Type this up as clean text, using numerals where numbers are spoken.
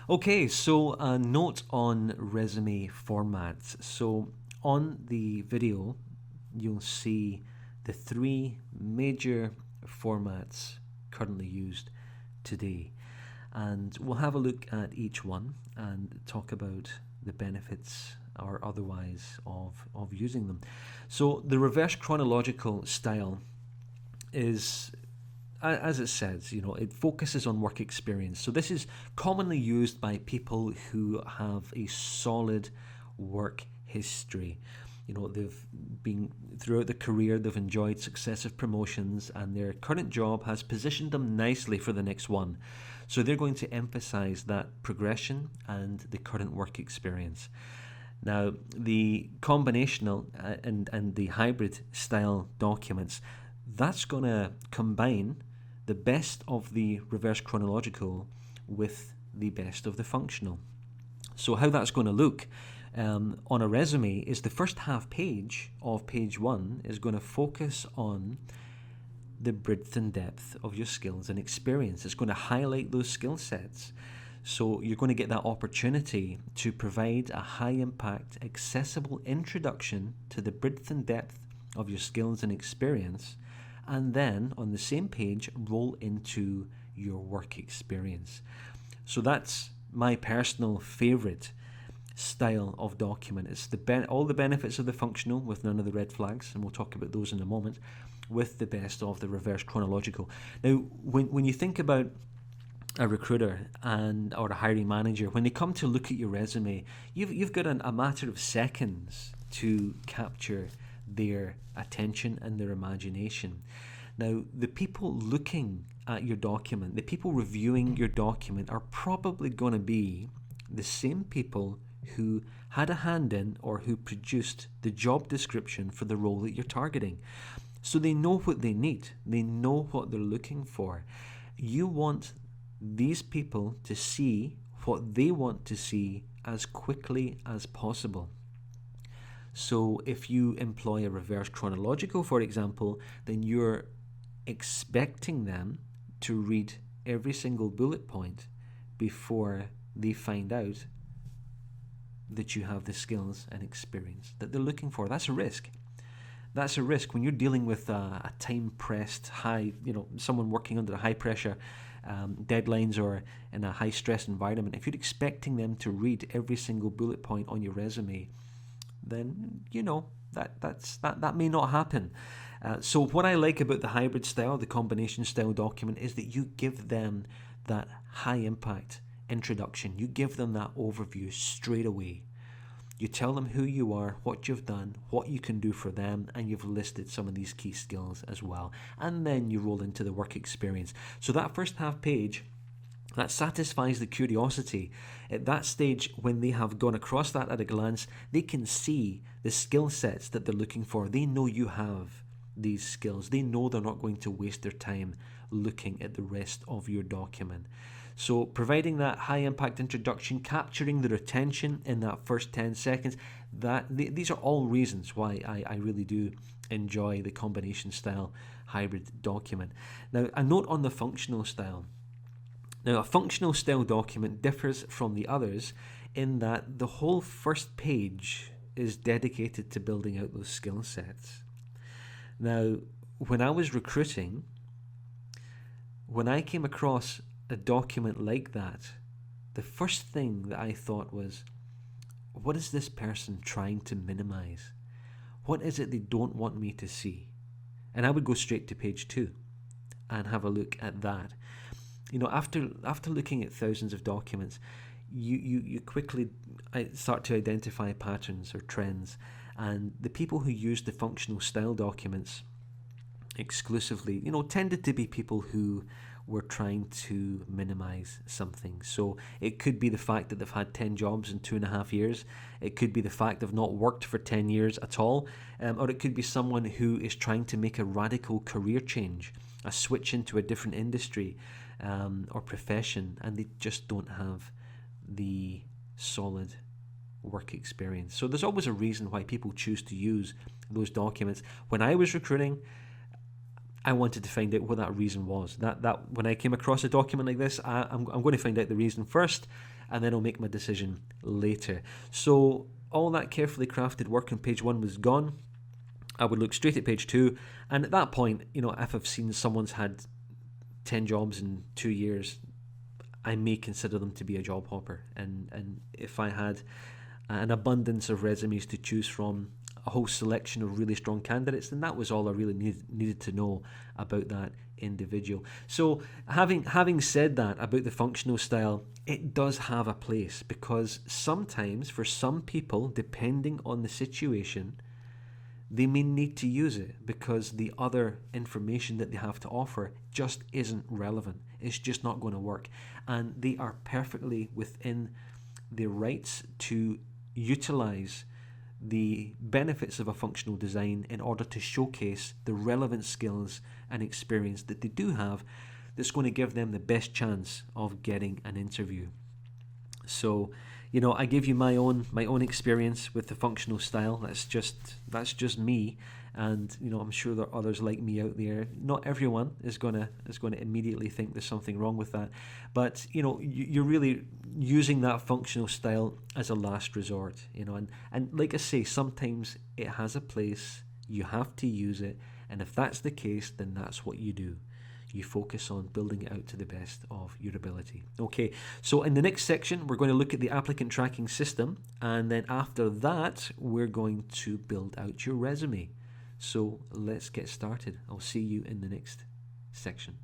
Okay, so a note on resume formats. So on the video, you'll see the three major formats currently used today. And we'll have a look at each one and talk about the benefits or otherwise of using them. So the reverse chronological style is, as it says, it focuses on work experience. So this is commonly used by people who have a solid work history. They've been throughout their career, they've enjoyed successive promotions, and their current job has positioned them nicely for the next one. So they're going to emphasize that progression and the current work experience. Now, the combinational and the hybrid style documents, that's going to combine the best of the reverse chronological with the best of the functional. So how that's going to look on a resume is the first half page of page one is going to focus on the breadth and depth of your skills and experience. It's going to highlight those skill sets. So you're going to get that opportunity to provide a high impact, accessible introduction to the breadth and depth of your skills and experience, and then on the same page roll into your work experience. So that's my personal favorite style of document. It's all the benefits of the functional with none of the red flags, and we'll talk about those in a moment, with the best of the reverse chronological. Now, when you think about a recruiter or a hiring manager, when they come to look at your resume, you've got a matter of seconds to capture their attention and their imagination. Now, the people looking at your document, the people reviewing your document, are probably going to be the same people who had a hand in or who produced the job description for the role that you're targeting. So they know what they need. They know what they're looking for. You want these people to see what they want to see as quickly as possible. So if you employ a reverse chronological, for example, then you're expecting them to read every single bullet point before they find out that you have the skills and experience that they're looking for. That's a risk. That's a risk when you're dealing with a time-pressed, someone working under a high-pressure deadlines or in a high-stress environment. If you're expecting them to read every single bullet point on your resume, then that may not happen. So what I like about the hybrid style, the combination style document, is that you give them that high-impact introduction. You give them that overview straight away. You tell them who you are, what you've done, what you can do for them, and you've listed some of these key skills as well. And then you roll into the work experience. So that first half page, that satisfies the curiosity. At that stage, when they have gone across that at a glance, they can see the skill sets that they're looking for. They know you have these skills. They know they're not going to waste their time looking at the rest of your document. So providing that high impact introduction, capturing their attention in that first 10 seconds, these are all reasons why I really do enjoy the combination style hybrid document. Now, a note on the functional style. Now, a functional style document differs from the others in that the whole first page is dedicated to building out those skill sets. Now, when I was recruiting, when I came across a document like that, the first thing that I thought was, what is this person trying to minimize? What is it they don't want me to see? And I would go straight to page 2 and have a look at that. After looking at thousands of documents, you quickly start to identify patterns or trends. And the people who used the functional style documents exclusively, tended to be people who were trying to minimize something. So it could be the fact that they've had 10 jobs in 2.5 years. It could be the fact they've not worked for 10 years at all. Or it could be someone who is trying to make a radical career change, a switch into a different industry or profession, and they just don't have the solid work experience. So there's always a reason why people choose to use those documents. When I was recruiting, I wanted to find out what that reason was. That when I came across a document like this, I'm going to find out the reason first, and then I'll make my decision later. So all that carefully crafted work on page 1 was gone. I would look straight at page 2, and at that point, if I've seen someone's had 10 jobs in 2 years, I may consider them to be a job hopper. And if I had an abundance of resumes to choose from, a whole selection of really strong candidates, then that was all I really needed to know about that individual. So having said that about the functional style, it does have a place, because sometimes for some people, depending on the situation, they may need to use it because the other information that they have to offer just isn't relevant. It's just not going to work. And they are perfectly within their rights to utilize the benefits of a functional design in order to showcase the relevant skills and experience that they do have that's going to give them the best chance of getting an interview. So, I give you my own experience with the functional style. That's just me, and I'm sure there are others like me out there. Not everyone is gonna immediately think there's something wrong with that, but you're really using that functional style as a last resort. And like I say, sometimes it has a place. You have to use it, and if that's the case, then that's what you do. You focus on building it out to the best of your ability. Okay, so in the next section, we're going to look at the applicant tracking system, and then after that, we're going to build out your resume. So let's get started. I'll see you in the next section.